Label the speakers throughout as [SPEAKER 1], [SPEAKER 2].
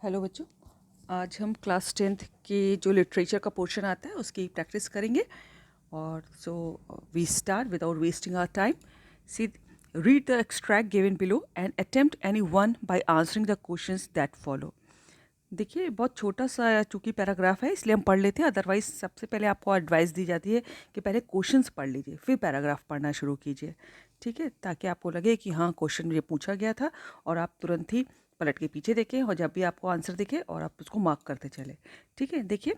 [SPEAKER 1] Hello बच्चों, आज हम क्लास 10th की जो लिटरेचर का पोर्शन आता है उसकी प्रैक्टिस करेंगे। और so we start without wasting our time. See, read the extract given below and attempt any one by answering the questions that follow. देखिए, बहुत छोटा सा चूँकि पैराग्राफ है इसलिए हम पढ़ लेते हैं, अदरवाइज सबसे पहले आपको एडवाइस दी जाती है कि पहले क्वेश्चंस पढ़ लीजिए फिर पैराग्राफ पढ़ना शुरू कीजिए। ठीक है, ताकि आपको लगे कि हाँ क्वेश्चन ये पूछा गया था और आप तुरंत ही पलट के पीछे देखें और जब भी आपको आंसर दिखे और आप उसको मार्क करते चले। ठीक है, देखिए,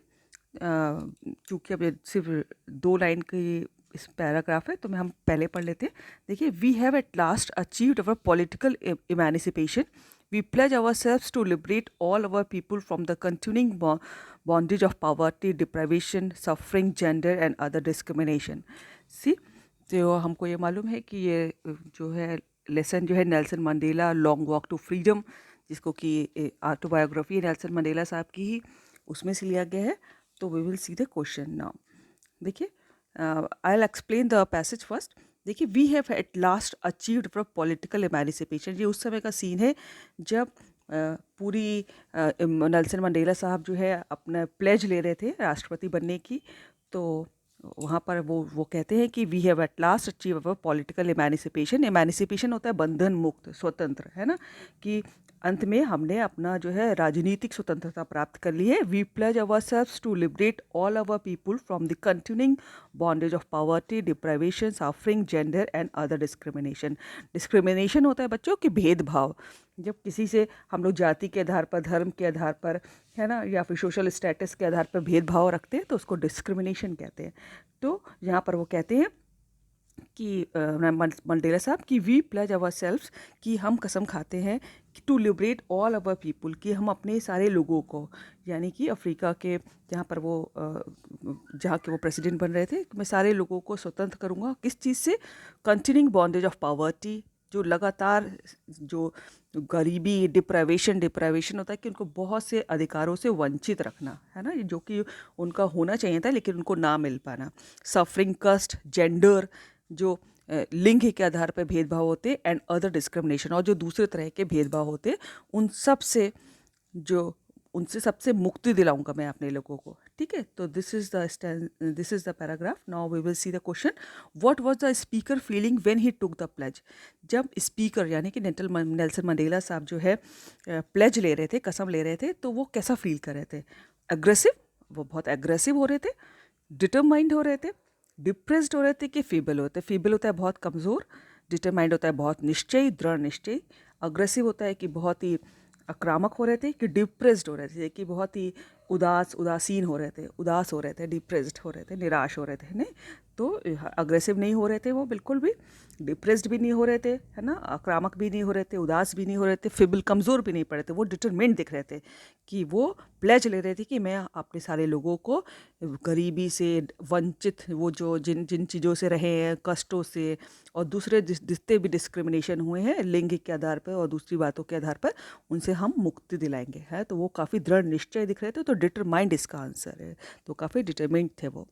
[SPEAKER 1] चूँकि अब ये सिर्फ 2 लाइन की इस पैराग्राफ है तो हम पहले पढ़ लेते हैं। देखिए, we have at last achieved our political emancipation. We pledge ourselves to liberate all our people from the continuing bondage of poverty, deprivation, suffering, gender and other discrimination. See, तो हमको ये मालूम है कि ये जो है लेसन जो है Nelson Mandela long walk to freedom, जिसको कि ऑटोबायोग्राफी है नेल्सन मंडेला साहब की ही, उसमें से लिया गया है। तो we will see the question now. देखिए, I will explain the passage first. देखिए, we have at last achieved for political emancipation. ये उस समय का सीन है जब पूरी नेल्सन मंडेला साहब जो है अपना प्लेज ले रहे थे राष्ट्रपति बनने की। तो वहाँ पर वो कहते हैं कि we have at last achieve our political emancipation. Emancipation होता है बंधन मुक्त, स्वतंत्र, है ना, कि अंत में हमने अपना जो है राजनीतिक स्वतंत्रता प्राप्त कर ली है। We pledge ourselves to liberate all our people from the continuing bondage of poverty, deprivation, suffering, gender and other discrimination. Discrimination होता है बच्चों कि भेदभाव, जब किसी से हम लोग जाति के आधार पर, धर्म के आधार पर, है ना, या फिर सोशल स्टेटस के आधार पर भेदभाव रखते हैं तो उसको डिस्क्रिमिनेशन कहते हैं। तो यहाँ पर वो कहते हैं कि मंडेला साहब कि वी प्लेज अवर सेल्व्स, कि हम कसम खाते हैं to liberate all our people, कि हम अपने सारे लोगों को, यानी कि अफ्रीका के जहाँ पर वो जहाँ के वो प्रेसिडेंट बन रहे थे, मैं सारे लोगों को स्वतंत्र करूँगा। किस चीज़ से? कंटिन्यूइंग बॉन्डेज ऑफ पॉवर्टी, जो लगातार जो गरीबी, डिप्राइवेशन होता है कि उनको बहुत से अधिकारों से वंचित रखना, है ना, जो कि उनका होना चाहिए था लेकिन उनको ना मिल पाना। सफरिंग, कस्ट, जेंडर, जो लिंग के आधार पर भेदभाव होते, एंड अदर डिस्क्रिमिनेशन, और जो दूसरे तरह के भेदभाव होते, उन सब से जो उनसे सबसे मुक्ति दिलाऊंगा मैं अपने लोगों को। ठीक है, तो this is the paragraph. Now we will see the question. What was the speaker feeling when he took the pledge? जब स्पीकर यानी कि नेल्सन मंडेला साहब जो है प्लेज ले रहे थे, कसम ले रहे थे, तो वो कैसा फील कर रहे थे? एग्रेसिव, वो बहुत एग्रेसिव हो रहे थे। डिटरमाइंड हो रहे थे। डिप्रेस्ड हो रहे थे कि फीबल होते? फीबल होता है बहुत कमज़ोर, डिटरमाइंड होता है बहुत निश्चयी, दृढ़ निश्चयी, अग्रेसिव होता है कि बहुत ही आक्रामक हो रहे थे, कि डिप्रेस्ड हो रहे थे कि बहुत ही उदासीन हो रहे थे, उदास हो रहे थे, डिप्रेस्ड हो रहे थे, निराश हो रहे थे। नहीं, तो अग्रेसिव नहीं हो रहे थे वो बिल्कुल भी, डिप्रेस्ड भी नहीं हो रहे थे, है ना, आक्रामक भी नहीं हो रहे थे, उदास भी नहीं हो रहे थे, फिबल कमज़ोर भी नहीं पड़े थे। वो डिटरमिन्ड दिख रहे थे कि वो प्लेज ले रहे थे कि मैं अपने सारे लोगों को गरीबी से वंचित, वो जो जिन जिन चीज़ों से रहे हैं, कष्टों से, और दूसरे जितने भी डिस्क्रिमिनेशन हुए हैं लिंग के आधार पर और दूसरी बातों के आधार पर, उनसे हम मुक्ति दिलाएंगे। है तो वो काफ़ी दृढ़ निश्चय दिख रहे थे, तो डिटरमाइंड इसका आंसर है, तो काफ़ी डिटरमाइंड थे वो।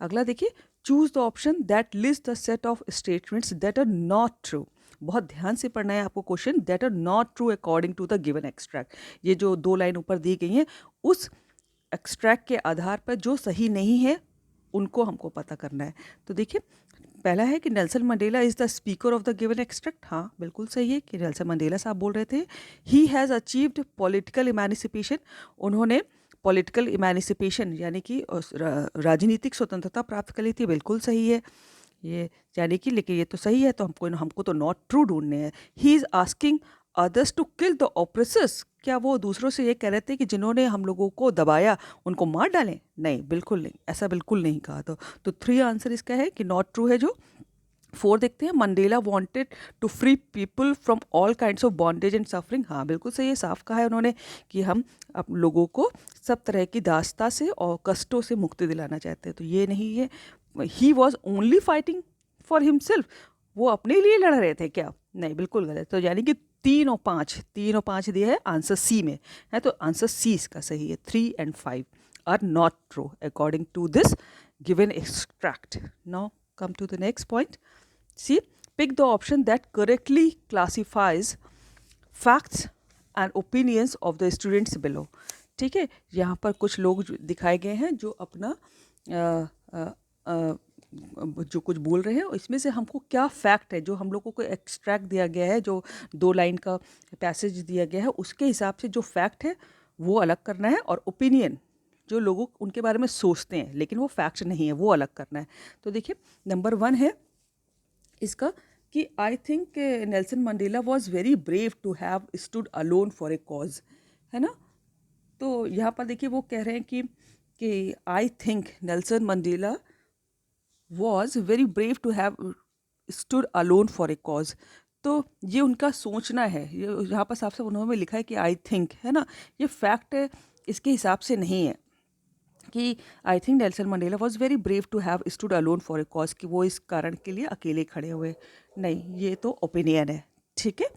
[SPEAKER 1] अगला देखिए, choose the option that list the set of statements that are not true. बहुत ध्यान से पढ़ना है आपको question. That are not true according to the given extract, ये जो 2 लाइन ऊपर दी गई हैं उस एक्सट्रैक्ट के आधार पर जो सही नहीं है उनको हमको पता करना है। तो देखिए, पहला है कि Nelson Mandela is the speaker of the given extract. हाँ, बिल्कुल सही है कि नेल्सन मंडेला साहब बोल रहे थे he has achieved political emancipation. उन्होंने पॉलिटिकल इमेंसिपेशन यानी कि राजनीतिक स्वतंत्रता प्राप्त कर ली थी। बिल्कुल सही है ये, यानी कि, लेकिन ये तो सही है, तो हमको तो नॉट ट्रू ढूंढने हैं। He is asking others to kill the oppressors. क्या वो दूसरों से ये कह रहे थे कि जिन्होंने हम लोगों को दबाया उनको मार डालें? नहीं, बिल्कुल नहीं, ऐसा बिल्कुल नहीं कहा। तो 3 आंसर इसका है कि नॉट ट्रू है जो। 4 देखते हैं, Mandela wanted to free people from all kinds of bondage and suffering. हाँ, बिल्कुल सही है, साफ कहा है उन्होंने कि हम अब लोगों को सब तरह की दास्ता से और कष्टों से मुक्ति दिलाना चाहते हैं, तो ये नहीं है। He was only fighting for himself, वो अपने लिए लड़ रहे थे क्या? नहीं, बिल्कुल गलत। तो यानी कि 3 और 5 दिया है आंसर सी में, है तो आंसर सी इसका सही है। 3 and 5 are not true according to this given extract. Now come to the next point. See, pick the option that correctly classifies facts and opinions of the students below. ठीक है, यहाँ पर कुछ लोग दिखाए गए हैं जो अपना जो कुछ बोल रहे हैं, इसमें से हमको क्या फैक्ट है, जो हम लोगों को एक्सट्रैक्ट दिया गया है, जो 2 लाइन का पैसेज दिया गया है, उसके हिसाब से जो फैक्ट है वो अलग करना है, और ओपिनियन जो लोगों उनके बारे में सोचते हैं लेकिन वो फैक्ट नहीं है, वो अलग करना है। तो देखिए नंबर 1 है इसका कि I think Nelson Mandela was very brave to have stood alone for a cause, है ना। तो यहाँ पर देखिए वो कह रहे हैं कि I think Nelson Mandela was very brave to have stood alone for a cause. तो ये उनका सोचना है, ये यहाँ पर साफ साफ उन्होंने लिखा है कि आई थिंक, है ना, ये फैक्ट इसके हिसाब से नहीं है कि I think Nelson Mandela was very brave to have stood alone for a cause, कि वो इस कारण के लिए अकेले खड़े हुए, नहीं, ये तो ओपिनियन है। ठीक है,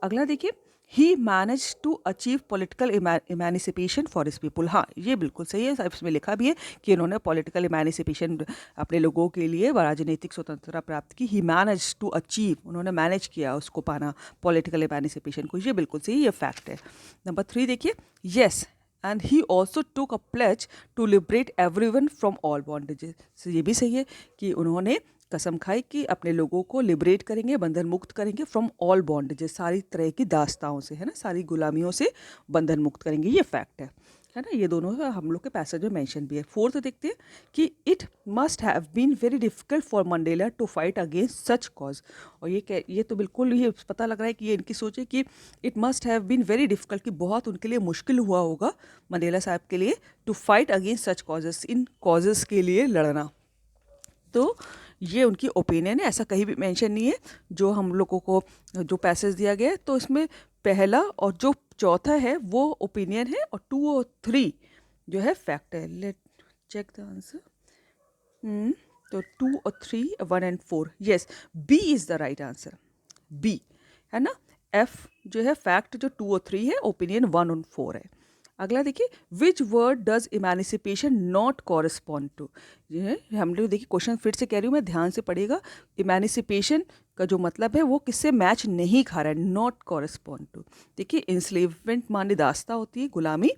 [SPEAKER 1] अगला देखिए, he manage to achieve political emancipation for his people. हाँ, ये बिल्कुल सही है, इसमें लिखा भी है कि उन्होंने पॉलिटिकल इमेनिसिपेशन अपने लोगों के लिए राजनीतिक स्वतंत्रता प्राप्त की। ही मैनेज टू अचीव, उन्होंने मैनेज किया उसको पाना, पॉलिटिकल इमेनिसिपेशन को, ये बिल्कुल सही, ये फैक्ट है। नंबर 3 देखिए, yes and he also took a pledge to liberate everyone from all bondages. ये भी सही है कि उन्होंने कसम खाई कि अपने लोगों को लिबरेट करेंगे, बंधन मुक्त करेंगे फ्रॉम ऑल बॉन्डेजेस, सारी तरह की दास्ताओं से, है ना, सारी गुलामियों से बंधन मुक्त करेंगे, ये फैक्ट है ना। ये दोनों हम लोग के पैसेज में मेंशन भी है। 4 देखते हैं कि it must have been very difficult for Mandela to fight against such cause. और ये तो बिल्कुल ये पता लग रहा है कि ये इनकी सोच है कि it must have been very difficult, कि बहुत उनके लिए मुश्किल हुआ होगा मंडेला साहब के लिए to fight against such causes, इन कॉजेस के लिए लड़ना। तो ये उनकी ओपिनियन है, ऐसा कहीं भी मेंशन नहीं है जो हम लोगों को जो पैसेज दिया गया है। तो इसमें पहला और जो चौथा है वो ओपिनियन है, और 2 और 3 जो है फैक्ट है। Let check the answer. तो 2 और 3, 1 एंड 4, yes, B is the right answer, B, है ना। एफ जो है फैक्ट जो 2 और 3 है, ओपिनियन 1 और 4 है। अगला देखिए, which word does emancipation not correspond to. ये है हम लोग, देखिए क्वेश्चन फिर से कह रही हूँ मैं, ध्यान से पढ़िएगा। इमेनिसिपेशन का जो मतलब है वो किससे मैच नहीं खा रहा है, नॉट कॉरेस्पॉन्ड टू। देखिए इंस्लेवमेंट माने दास्ता होती है, गुलामी,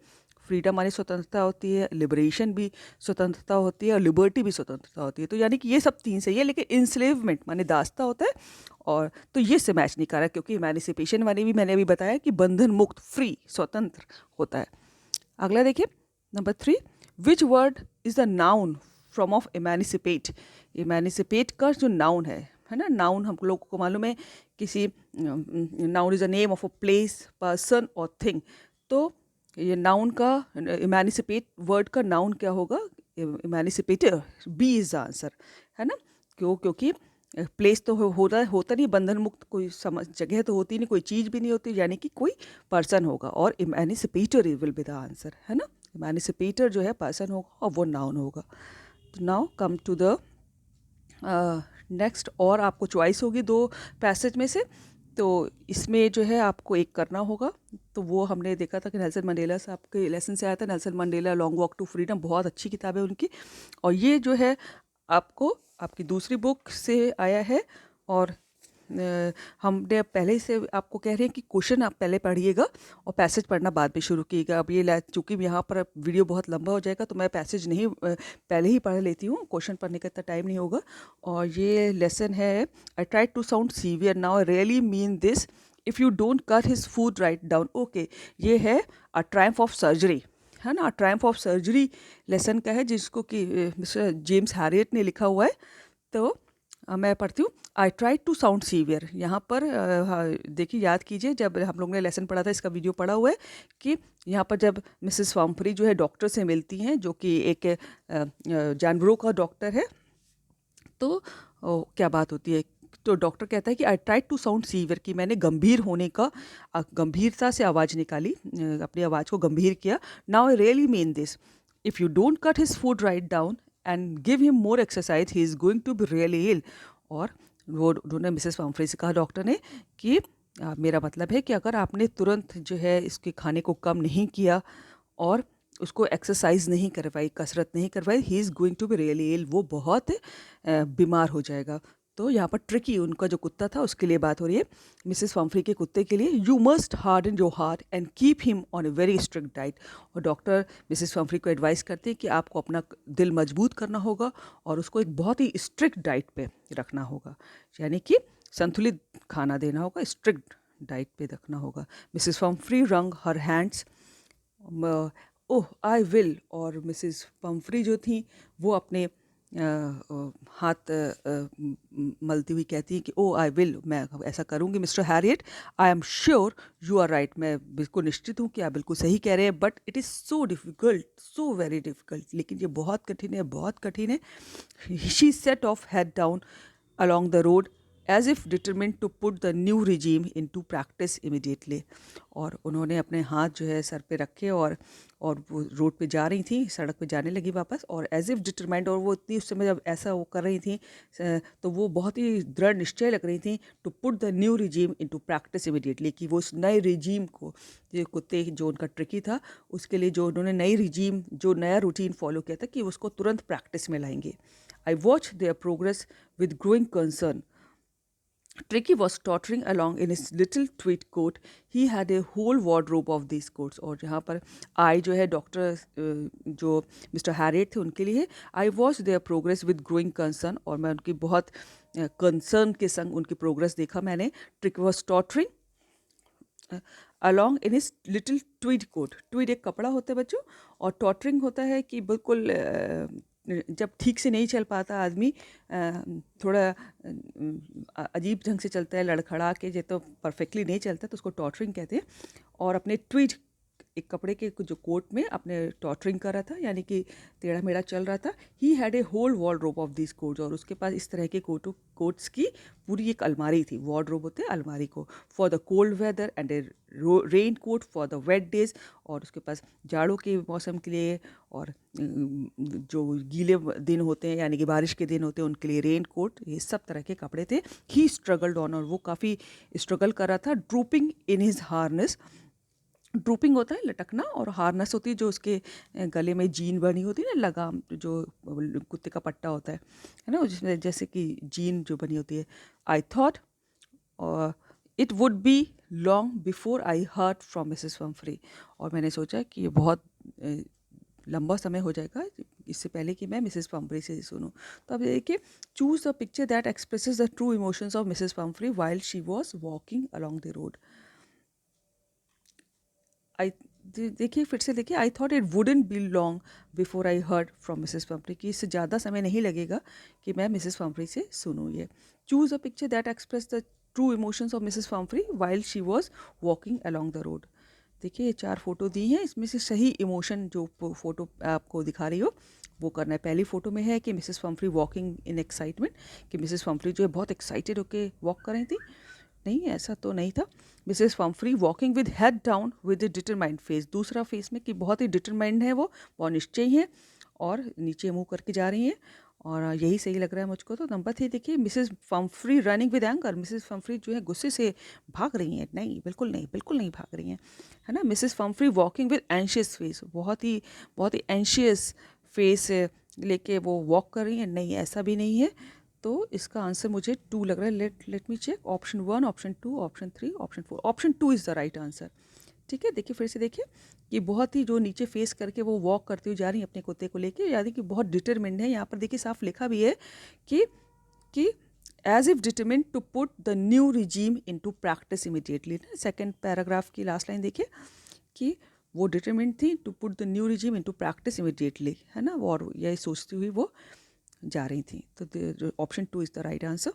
[SPEAKER 1] फ्रीडम माने स्वतंत्रता होती है, लिबरेशन भी स्वतंत्रता होती है, और लिबर्टी भी स्वतंत्रता होती है। तो यानी कि ये सब 3 सही है, लेकिन इंस्लेवमेंट माने दास्ता होता है, और तो ये से मैच नहीं कर रहा, क्योंकि इमेनिसिपेशन माने भी मैंने अभी बताया कि बंधन मुक्त, फ्री, स्वतंत्र होता है। अगला देखिए number 3, which word is the noun from of इमेनिसिपेट। इमेनिसिपेट का जो नाउन है ना, नाउन हम लोग को मालूम है, किसी noun is a name of a place, person और थिंग। तो ये नाउन का, इमेनिसिपेट वर्ड का नाउन क्या होगा, इमेनिसिपेटर, बी इज द आंसर, है ना। क्योंकि प्लेस तो होता नहीं, बंधन मुक्त कोई जगह तो होती नहीं, कोई चीज़ भी नहीं होती, यानी कि कोई पर्सन होगा, और इमेनिसिपेटर विल बी द आंसर, है ना। इमेनिसिपेटर जो है पर्सन होगा और वो नाउन होगा। तो now come to the next, और आपको चॉइस होगी 2 पैसेज में से। तो इसमें जो है आपको एक करना होगा, तो वो हमने देखा था कि नेल्सन मंडेला साहब के लेसन से आया था, Nelson Mandela long walk to freedom, बहुत अच्छी किताब है उनकी। और ये जो है आपको आपकी दूसरी बुक से आया है, और हमने पहले से आपको कह रहे हैं कि क्वेश्चन आप पहले पढ़िएगा और पैसेज पढ़ना बाद में शुरू कीजिएगा। अब ये चूँकि यहाँ पर वीडियो बहुत लंबा हो जाएगा, तो मैं पैसेज नहीं पहले ही पढ़ लेती हूँ, क्वेश्चन पढ़ने का इतना टाइम नहीं होगा। और ये लेसन है, I try to sound severe now, I really mean this, if you don't cut his food right down. Okay, ये है अ ट्रायम्फ ऑफ सर्जरी, है ना, ट्रायम्फ ऑफ सर्जरी लेसन का है, जिसको कि मिस्टर जेम्स हैरियट ने लिखा हुआ है। तो मैं पढ़ती हूँ, I try to sound severe. यहाँ पर देखिए, याद कीजिए जब हम लोग ने लेसन पढ़ा था, इसका वीडियो पढ़ा हुआ है, कि यहाँ पर जब मिसेस वाम्फ्री जो है डॉक्टर से मिलती हैं, जो कि एक जानवरों का डॉक्टर है, तो क्या बात होती है, तो डॉक्टर कहता है कि I try to sound severe, कि मैंने गंभीर होने का, गंभीरता से आवाज़ निकाली, अपनी आवाज़ को गंभीर किया। Now I really mean this, if you don't cut his food right down and give him more exercise, he is going to be really ill. और वो उन्होंने मिसेस वाम्फ्री से कहा डॉक्टर ने कि मेरा मतलब है कि अगर आपने तुरंत जो है इसके खाने को कम नहीं किया और उसको एक्सरसाइज नहीं करवाई, कसरत नहीं करवाई, he is going to be really ill, वो बहुत बीमार हो जाएगा। तो यहाँ पर ट्रिकी उनका जो कुत्ता था उसके लिए बात हो रही है, मिसेस पम्फ्री के कुत्ते के लिए। You must harden your heart and keep him on a very strict diet. और डॉक्टर मिसेस पम्फ्री को एडवाइस करते हैं कि आपको अपना दिल मजबूत करना होगा और उसको एक बहुत ही स्ट्रिक्ट डाइट पे रखना होगा, यानी कि संतुलित खाना देना होगा, स्ट्रिक्ट डाइट पे रखना होगा। मिसेस पम्फ्री रंग her hands, oh I will. और मिसेस पम्फ्री जो थी वो अपने हाथ मलती हुई कहती हैं कि ओ आई विल, मैं ऐसा करूँगी Mr Harriet. I am sure you are right, मैं बिल्कुल निश्चित हूँ कि आप बिल्कुल सही कह रहे हैं। But it is so difficult, so very difficult, लेकिन ये बहुत कठिन है, बहुत कठिन है। She said of head down along the road as if determined to put the new regime into practice immediately। और उन्होंने अपने हाथ जो है सर पे रखे और वो रोड पे जा रही थी, सड़क पे जाने लगी वापस, और एज इफ़ डिटरमाइंड, और वो इतनी उस समय जब ऐसा वो कर रही थी तो वो बहुत ही दृढ़ निश्चय लग रही थी, to put the new regime into practice immediately, कि वो उस नए रिजीम को, जो कुत्ते जो उनका ट्रिकी था उसके लिए जो उन्होंने नई रिजीम, जो नया रूटीन फॉलो किया था, कि उसको तुरंत प्रैक्टिस में लाएंगे। I watched their progress with growing concern. Tricky was tottering along in his little tweed coat. He had a whole wardrobe of these coats। और यहाँ पर आई जो है डॉक्टर जो मिस्टर हैरियट थे उनके लिए, I watch there progress with growing concern, और मैं उनकी बहुत कंसर्न के संग उनकी प्रोग्रेस देखा मैंने। Tricki was tottering along in his little tweed coat. Tweed एक कपड़ा होता है बच्चों, और टॉटरिंग होता है कि बिल्कुल जब ठीक से नहीं चल पाता आदमी, थोड़ा अजीब ढंग से चलता है, लड़खड़ा के, जो तो परफेक्टली नहीं चलता, तो उसको टॉटरिंग कहते हैं। और अपने ट्वीड एक कपड़े के जो कोट में अपने टॉटरिंग कर रहा था, यानी कि टेढ़ा मेढ़ा चल रहा था। He had a whole wardrobe of this coats, और उसके पास इस तरह के कोट्स की पूरी एक अलमारी थी। वॉर्डरोब होते हैं अलमारी को। For the cold weather and a rain coat for the wet days, और उसके पास जाड़ों के मौसम के लिए, और जो गीले दिन होते हैं यानी कि बारिश के दिन होते हैं उनके लिए रेन कोट, ये सब तरह के कपड़े थे। ही स्ट्रगल्ड ऑन, और वो काफ़ी स्ट्रगल कर रहा था। Drooping in his harness, drooping होता है लटकना, और हार्नेस होती है जो उसके गले में जीन बनी होती है ना, लगाम जो कुत्ते का पट्टा होता है ना, जिसमें जैसे कि जीन जो बनी होती है। आई thought it would be long before I heard from Mrs Pomfrey, और मैंने सोचा कि ये बहुत लंबा समय हो जाएगा इससे पहले कि मैं मिसेस पम्फ्री से सुनूं। तो अब देखिए, choose the picture that expresses the true emotions of Mrs Pumphrey while she was walking along the road. I देखिए, फिर से देखिए, I thought it wouldn't be long before I heard from Mrs Pumphrey, कि इससे ज़्यादा समय नहीं लगेगा कि मैं मिसेस पम्फ्री से सुनूँ ये। Choose a picture that express the true emotions of Mrs Pumphrey while she was walking along the road. देखिए, ये 4 फ़ोटो दी हैं, इसमें से सही इमोशन जो फ़ोटो आपको दिखा रही हो वो करना है। पहली फ़ोटो में है कि Mrs Pomfrey walking in excitement, कि मिसेस पम्फ्री जो है बहुत एक्साइटेड होकर वॉक कर रही थी। नहीं, ऐसा तो नहीं था। Mrs Pomfrey walking with head down with A determined face, दूसरा फेस में कि बहुत ही डिटरमाइंड है वो, बहुत निश्चयी है, और नीचे मुंह करके जा रही हैं, और यही सही लग रहा है मुझको। तो नंबर 3 देखिए, Mrs Pomfrey running with anger, Mrs Pomfrey जो है गुस्से से भाग रही हैं। नहीं, बिल्कुल नहीं, बिल्कुल नहीं भाग रही हैं, है ना। Mrs Pomfrey walking with anxious face, बहुत ही एंशियस फेस लेके वो वॉक कर रही हैं। नहीं, ऐसा भी नहीं है। तो इसका आंसर मुझे 2 लग रहा है। Let me check. Option 1, option 2, option 3, option 4, option 2 is the right answer. ठीक है, देखिए फिर से देखिए, कि बहुत ही जो नीचे फेस करके वो वॉक करती हुई जा रही है अपने कुत्ते को लेके, यानी कि बहुत डिटरमिन्ड है। यहाँ पर देखिए साफ लिखा भी है कि as if determined to put the new regime into practice immediately. Second paragraph की लास्ट लाइन देखिए कि वो डिटरमिन्ड थी to put the new regime into practice immediately, है ना, और यही सोचती हुई वो जा रही थी। तो option 2 is the right answer.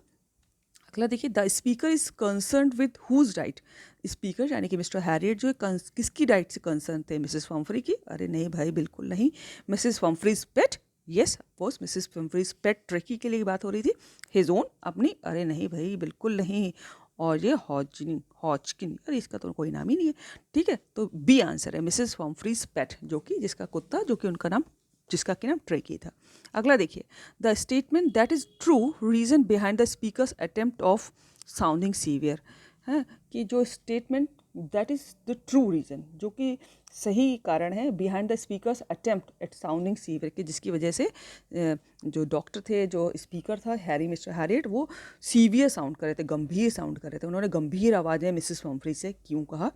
[SPEAKER 1] अगला देखिए, the speaker is concern with whose diet. Speaker यानी कि मिस्टर हैरियट जो है किसकी डाइट से कंसर्न थे? मिसेस पम्फ्री की? अरे नहीं भाई, बिल्कुल नहीं। मिसेस पम्फ्रीज पेट, येस ऑफकोर्स मिसेस पम्फ्रीज पेट ट्रिकी के लिए बात हो रही थी। हिज ओन, अपनी? अरे नहीं भाई, बिल्कुल नहीं। और ये हॉजकिन, अरे इसका तो कोई नाम ही नहीं है। ठीक है, तो बी आंसर है, मिसेस पम्फ्रीज पेट, जो कि जिसका कुत्ता, जो कि उनका नाम, जिसका कि नाम ट्रेकी था। अगला देखिए, the statement that is true reason behind the speakers attempt of sounding severe, है कि जो statement that is the true reason, जो कि सही कारण है behind the speakers attempt at sounding severe, कि जिसकी वजह से जो डॉक्टर थे, जो स्पीकर था मिस्टर हैरियट, वो सीवियर साउंड कर रहे थे, गंभीर साउंड कर रहे थे। उन्होंने गंभीर आवाज़ में मिसेस हम्फ्री से क्यों कहा,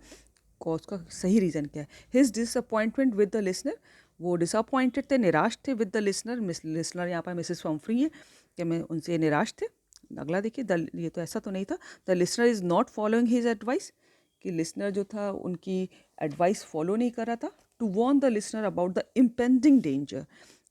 [SPEAKER 1] उसका सही रीज़न क्या है। His disappointment with the listener, वो डिसअपॉइंटेड थे, निराश थे विद द लिसनर। लिसनर यहाँ पर मिसेस हम्फ्री है, कि मैं उनसे निराश थे। अगला देखिए, ये तो ऐसा तो नहीं था। The listener is not following his advice, कि लिसनर जो था उनकी एडवाइस फॉलो नहीं कर रहा था। To warn the listener about the impending danger,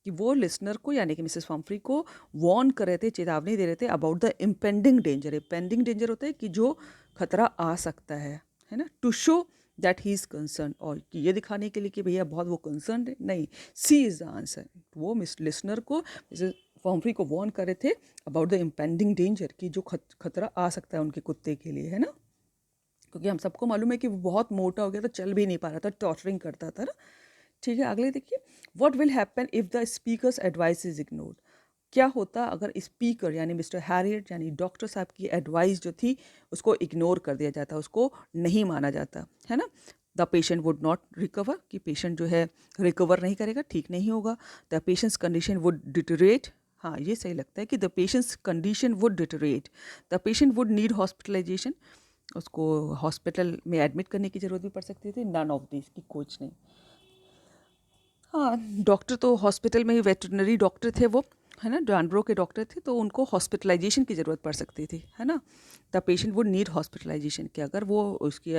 [SPEAKER 1] कि वो लिसनर को यानी कि मिसेस हम्फ्री को वॉर्न कर रहे थे, चेतावनी दे रहे थे about the impending danger. Impending danger होता है कि जो खतरा आ सकता है ना। To show that he is concern, और कि ये दिखाने के लिए कि भैया बहुत वो कंसर्न है, नहीं, सी इज़ द आंसर। वो लिसनर को मिसेस हम्फ्री को वॉर्न कर रहे थे अबाउट द इम्पेंडिंग डेंजर, कि जो खतरा आ सकता है उनके कुत्ते के लिए, है ना। क्योंकि हम सबको मालूम है कि वो बहुत मोटा हो गया था, चल भी नहीं पा रहा था, टॉर्चरिंग करता था ना। ठीक है, अगले देखिए, what will happen if the speakers advice is ignored. क्या होता अगर स्पीकर यानी मिस्टर हैरियट यानी डॉक्टर साहब की एडवाइस जो थी उसको इग्नोर कर दिया जाता, उसको नहीं माना जाता, है ना। The patient would not recover, कि पेशेंट जो है रिकवर नहीं करेगा, ठीक नहीं होगा। The patient's condition would deteriorate, हाँ ये सही लगता है कि the patient's condition would deteriorate. The patient would need hospitalisation, उसको हॉस्पिटल में एडमिट करने की ज़रूरत भी पड़ सकती थी। नन ऑफ दिस, की कुछ नहीं। हाँ, डॉक्टर तो हॉस्पिटल में ही, वेटरनरी डॉक्टर थे वो, है ना, जानवरों के डॉक्टर थे, तो उनको हॉस्पिटलाइजेशन की ज़रूरत पड़ सकती थी, है ना। The patient would need hospitalisation, कि अगर वो उसकी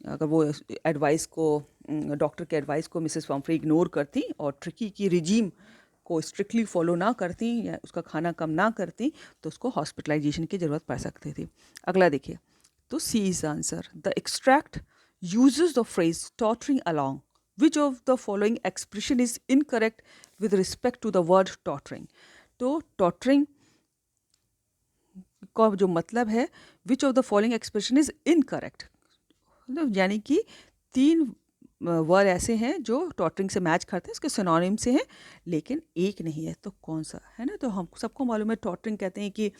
[SPEAKER 1] अगर वो एडवाइस को, डॉक्टर के एडवाइस को मिसेस हम्फ्री इग्नोर करती और ट्रिकी की रिजीम को स्ट्रिक्टली फॉलो ना करती या उसका खाना कम ना करती, तो उसको हॉस्पिटलाइजेशन की ज़रूरत पड़ सकती थी। अगला देखिए, तो C is answer. The extract uses the phrase tottering along. Which of the following expression is incorrect with respect to the word tottering? तो tottering का जो मतलब है, which of the following expression is incorrect, यानी कि 3 word ऐसे हैं जो टॉटरिंग से मैच करते हैं, उसके सिनोनिम से हैं, लेकिन एक नहीं है, तो कौन सा है ना। तो हम सबको मालूम है टॉटरिंग कहते हैं कि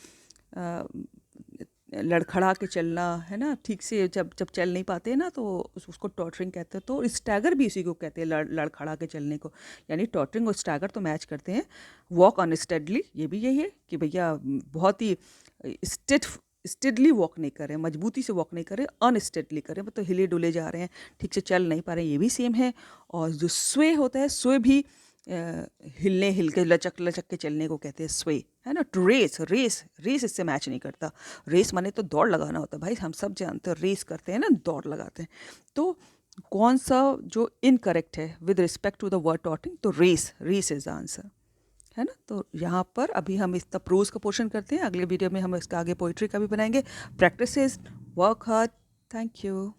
[SPEAKER 1] लड़खड़ा के चलना, है ना, ठीक से जब जब चल नहीं पाते हैं ना, तो उसको टॉटरिंग कहते हैं। तो स्टैगर भी इसी को कहते हैं, लड़खड़ा के चलने को, यानी टॉटरिंग और स्टैगर तो मैच करते हैं। वॉक अनस्टेडली, ये भी यही है कि भैया बहुत ही स्टेडली वॉक नहीं करें, मजबूती से वॉक नहीं करें, अनस्टेडली करें, मतलब हिले डुले जा रहे हैं, ठीक से चल नहीं पा रहे हैं, ये भी सेम है। और जो स्वे होता है, स्वे भी हिल के लचक लचक के चलने को कहते हैं स्वे, है ना। टू रेस, रेस इससे मैच नहीं करता। रेस माने तो दौड़ लगाना होता है भाई, हम सब जानते हैं, रेस करते हैं ना, दौड़ लगाते हैं। तो कौन सा जो इनकरेक्ट है with respect to the word totting, तो रेस इज द आंसर, है ना। तो यहाँ पर अभी हम इसका प्रोज का पोर्शन करते हैं, अगले वीडियो में हम इसका आगे पोइट्री का भी बनाएंगे। Practice is work hard. Thank you.